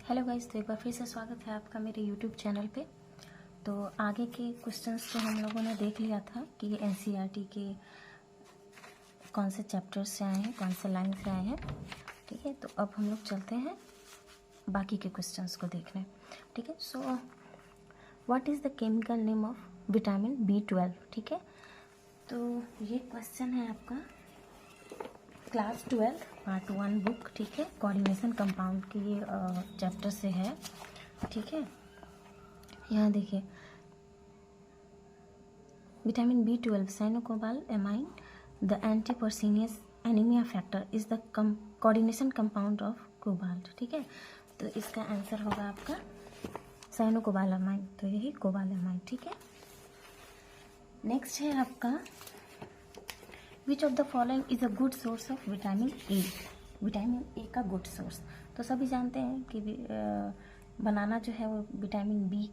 Hello guys, तो एक बार फिर से स्वागत है आपका मेरे यूट्यूब चैनल पे। तो आगे के क्वेश्चंस तो हम लोगों ने देख लिया था कि ये एनसीईआरटी के कौन से चैप्टर से आए हैं, कौन से लाइन से आए हैं। ठीक है, तो अब हम लोग चलते हैं बाकी के क्वेश्चंस को देखने। ठीक है, so what is the chemical name of vitamin B12। ठीक है, तो ये क्वेश्चन है आपका क्लास 12 पार्ट 1 बुक। ठीक है, कोऑर्डिनेशन कंपाउंड की ये चैप्टर से है। ठीक है, यहाँ देखिए vitamin B12 cyanocobalamin the antipernicious anaemia factor is the coordination compound of cobalt. ठीक है, तो इसका आंसर होगा आपका साइनोकोबाल एमाइन, तो यही कोबाल एमाइन। ठीक है, नेक्स्ट है आपका विच of the following is a good source of vitamin A. Vitamin A का गुड सोर्स तो सभी जानते हैं कि बनाना जो है वो विटामिन बी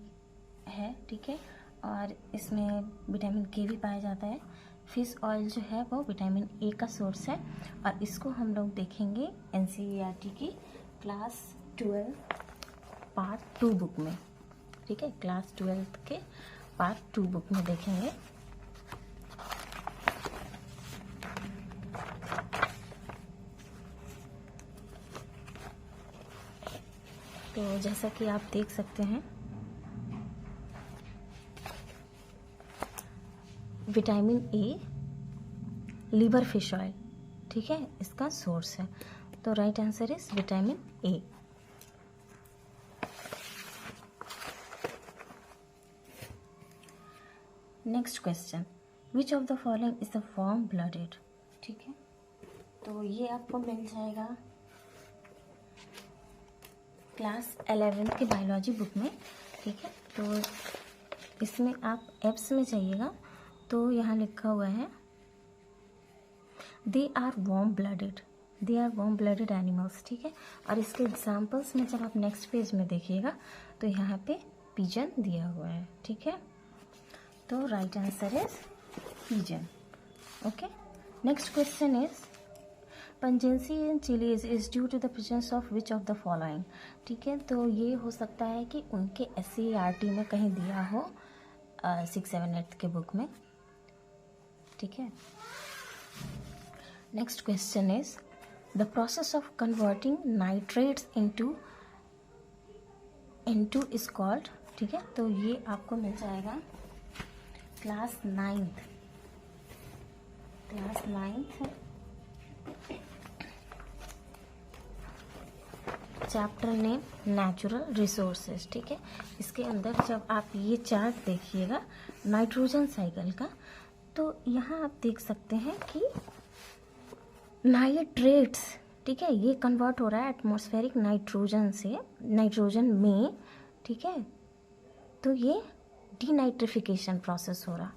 है। ठीक है, और इसमें विटामिन के भी पाया जाता है। फिश ऑयल जो है वो विटामिन ए का सोर्स है, और इसको हम लोग देखेंगे एनसीईआरटी की क्लास 12 पार्ट 2 बुक में। ठीक है, क्लास 12 के पार्ट 2 बुक में देखेंगे। तो जैसा कि आप देख सकते हैं vitamin A liver fish oil, ठीक है, इसका सोर्स है। तो right answer is vitamin A. Next question, which of the following is the warm blooded. ठीक है, तो ये आपको मिल जाएगा क्लास 11 की बायोलॉजी बुक में। ठीक है, तो इसमें आप एप्स में जाइएगा तो यहाँ लिखा हुआ है they are warm blooded animals. ठीक है, और इसके एग्जाम्पल्स में जब आप नेक्स्ट पेज में देखिएगा तो यहाँ पे पिजन दिया हुआ है। ठीक है, तो right answer is pigeon. Okay, next question is pungency in chillies is due to the presence of which of the following. ठीक है, तो ये हो सकता है कि उनके एससीईआरटी में कहीं दिया हो 6, 7, 8 के बुक में। ठीक है, next question is the process of converting nitrates into is called. ठीक है, तो ये आपको मिल जाएगा class 9th chapter name natural resources. ठीक है, इसके अंदर जब आप ये चार्ट देखिएगा नाइट्रोजन साइकिल का, तो यहाँ आप देख सकते हैं कि नाइट्रेट्स, ठीक है, ये कन्वर्ट हो रहा है एटमॉस्फेरिक नाइट्रोजन से नाइट्रोजन में। ठीक है, तो ये डीनाइट्रिफिकेशन प्रोसेस हो रहा,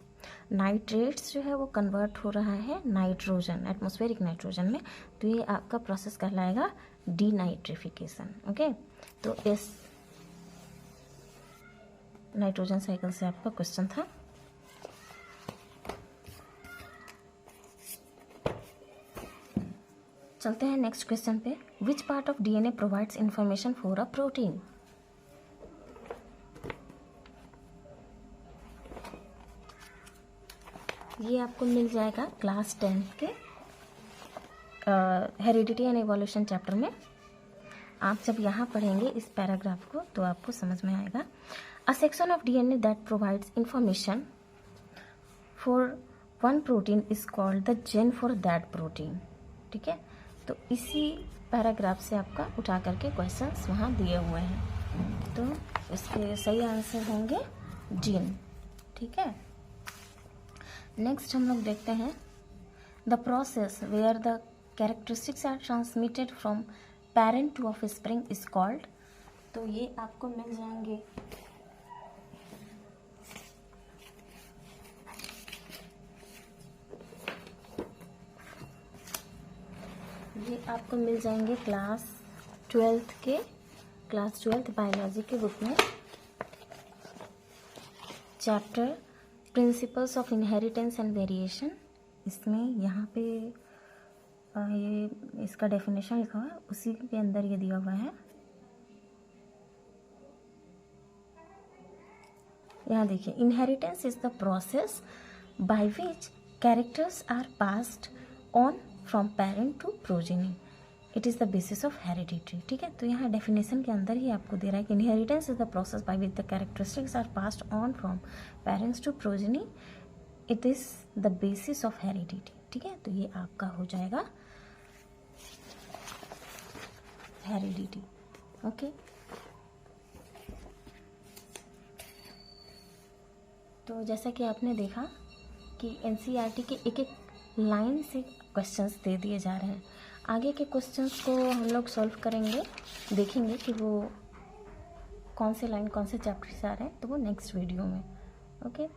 नाइट्रेट्स जो है वो कन्वर्ट हो रहा है नाइट्रोजन, एटमॉस्फेरिक नाइट्रोजन में। तो ये आपका प्रोसेस कहलाएगा डीनाइट्रिफिकेशन। ओके, तो इस नाइट्रोजन साइकिल से आपका क्वेश्चन था। चलते हैं नेक्स्ट क्वेश्चन पे, which part of DNA provides information for a protein. ये आपको मिल जाएगा क्लास 10 के हेरिडिटी एंड एवोल्यूशन चैप्टर में। आप जब यहाँ पढ़ेंगे इस पैराग्राफ को तो आपको समझ में आएगा। A section of DNA that provides information for one protein is called the gene for that protein. ठीक है, तो इसी पैराग्राफ से आपका उठा करके क्वेश्चंस वहाँ दिए हुए हैं, तो इसके सही आंसर होंगे जीन। ठीक है, नेक्स्ट हम लोग देखते हैं the process where the characteristics are transmitted from parent to offspring is called. तो ये आपको मिल जाएंगे क्लास 12 बायोलॉजी के बुक में chapter principles of inheritance and variation. इसमें यहाँ पे ये इसका डेफिनेशन लिखा हुआ है, उसी के अंदर ये दिया हुआ है यहाँ देखिए, inheritance is the process by which characters are passed on from parent to progeny, it is the basis of heredity. ठीक है, तो यहाँ डेफिनेशन के अंदर ही आपको दे रहा है कि inheritance is the process by which the characteristics are passed on from parents to progeny, it is the basis of heredity. ठीक है, तो ये आपका हो जाएगा हेरिडिटी। ओके, तो जैसा कि आपने देखा कि एनसीईआरटी के एक एक लाइन से क्वेश्चंस दे दिए जा रहे हैं। आगे के क्वेश्चंस को हम लोग सॉल्व करेंगे, देखेंगे कि वो कौन से लाइन कौन से चैप्टर से आ रहे हैं, तो वो नेक्स्ट वीडियो में। ओके।